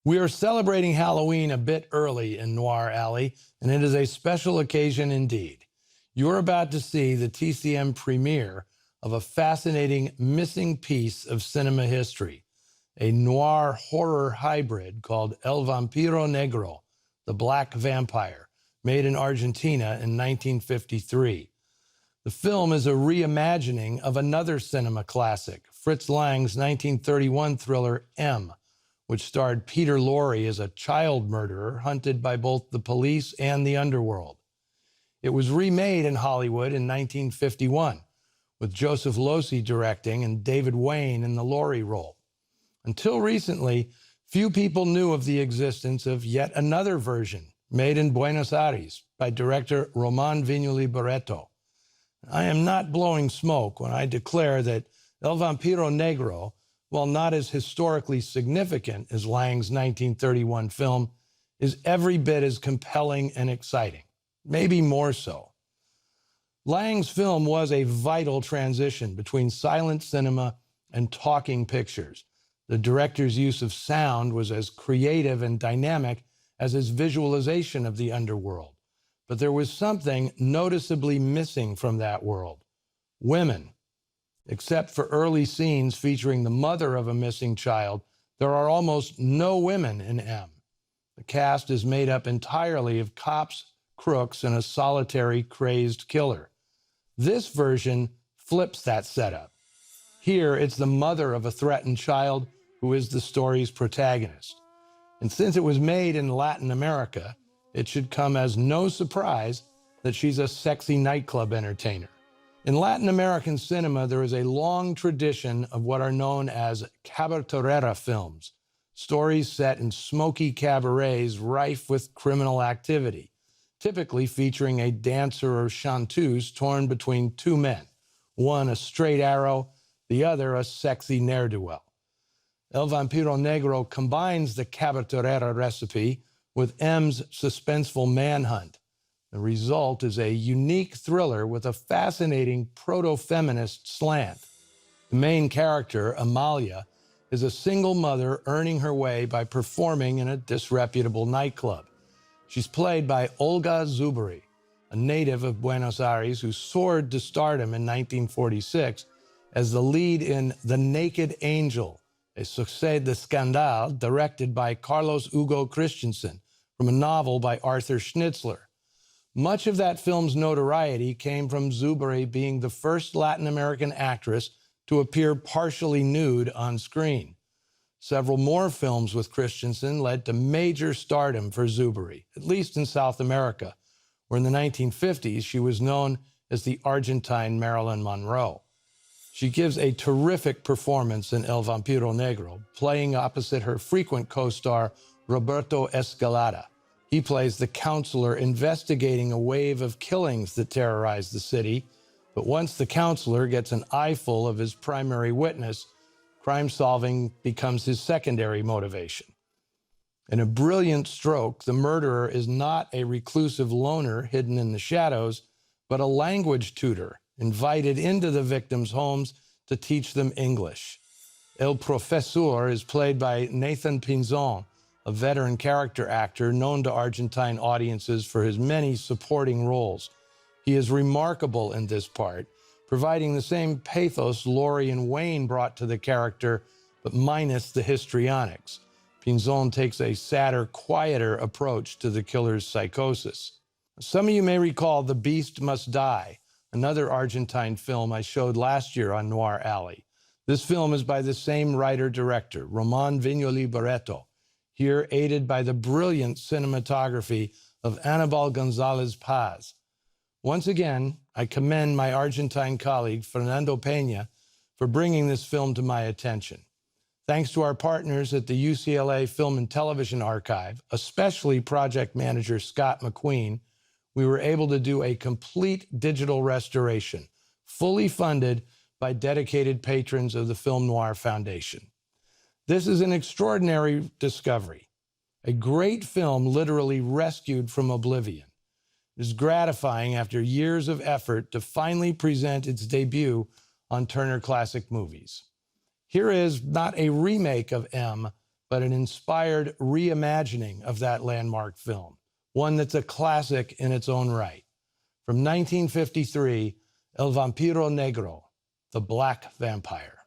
We are celebrating Halloween a bit early in Noir Alley, and it is a special occasion indeed. You're about to see the TCM premiere of a fascinating missing piece of cinema history, a noir horror hybrid called El Vampiro Negro, the Black Vampire, made in Argentina in 1953. The film is a reimagining of another cinema classic, Fritz Lang's 1931 thriller M, which starred Peter Lorre as a child murderer hunted by both the police and the underworld. It was remade in Hollywood in 1951, with Joseph Losey directing and David Wayne in the Lorre role. Until recently, few people knew of the existence of yet another version, made in Buenos Aires by director Román Viñoly Barreto. I am not blowing smoke when I declare that El Vampiro Negro, while not as historically significant as Lang's 1931 film, is every bit as compelling and exciting, maybe more so. Lang's film was a vital transition between silent cinema and talking pictures. The director's use of sound was as creative and dynamic as his visualization of the underworld. But there was something noticeably missing from that world: women. Except for early scenes featuring the mother of a missing child, there are almost no women in M. The cast is made up entirely of cops, crooks, and a solitary, crazed killer. This version flips that setup. Here, it's the mother of a threatened child who is the story's protagonist. And since it was made in Latin America, it should come as no surprise that she's a sexy nightclub entertainer. In Latin American cinema, there is a long tradition of what are known as cabaretera films, stories set in smoky cabarets rife with criminal activity, typically featuring a dancer or chanteuse torn between two men, one a straight arrow, the other a sexy ne'er-do-well. El Vampiro Negro combines the cabaretera recipe with M's suspenseful manhunt. The result is a unique thriller with a fascinating proto-feminist slant. The main character, Amalia, is a single mother earning her way by performing in a disreputable nightclub. She's played by Olga Zuberi, a native of Buenos Aires who soared to stardom in 1946 as the lead in The Naked Angel, a succès de scandale directed by Carlos Hugo Christensen from a novel by Arthur Schnitzler. Much of that film's notoriety came from Zuberi being the first Latin American actress to appear partially nude on screen. Several more films with Christensen led to major stardom for Zuberi, at least in South America, where in the 1950s she was known as the Argentine Marilyn Monroe. She gives a terrific performance in El Vampiro Negro, playing opposite her frequent co-star Roberto Escalada. He plays the counselor investigating a wave of killings that terrorize the city, but once the counselor gets an eyeful of his primary witness, crime-solving becomes his secondary motivation. In a brilliant stroke, the murderer is not a reclusive loner hidden in the shadows, but a language tutor invited into the victims' homes to teach them English. El Profesor is played by Nathan Pinzon, a veteran character actor known to Argentine audiences for his many supporting roles. He is remarkable in this part, providing the same pathos Lorre and Wayne brought to the character, but minus the histrionics. Pinzon takes a sadder, quieter approach to the killer's psychosis. Some of you may recall The Beast Must Die, another Argentine film I showed last year on Noir Alley. This film is by the same writer-director, Román Viñoly Barreto, here aided by the brilliant cinematography of Anibal González Paz. Once again, I commend my Argentine colleague, Fernando Peña, for bringing this film to my attention. Thanks to our partners at the UCLA Film and Television Archive, especially project manager Scott McQueen, we were able to do a complete digital restoration, fully funded by dedicated patrons of the Film Noir Foundation. This is an extraordinary discovery, a great film literally rescued from oblivion. It is gratifying after years of effort to finally present its debut on Turner Classic Movies. Here is not a remake of M, but an inspired reimagining of that landmark film, one that's a classic in its own right. From 1953, El Vampiro Negro, The Black Vampire.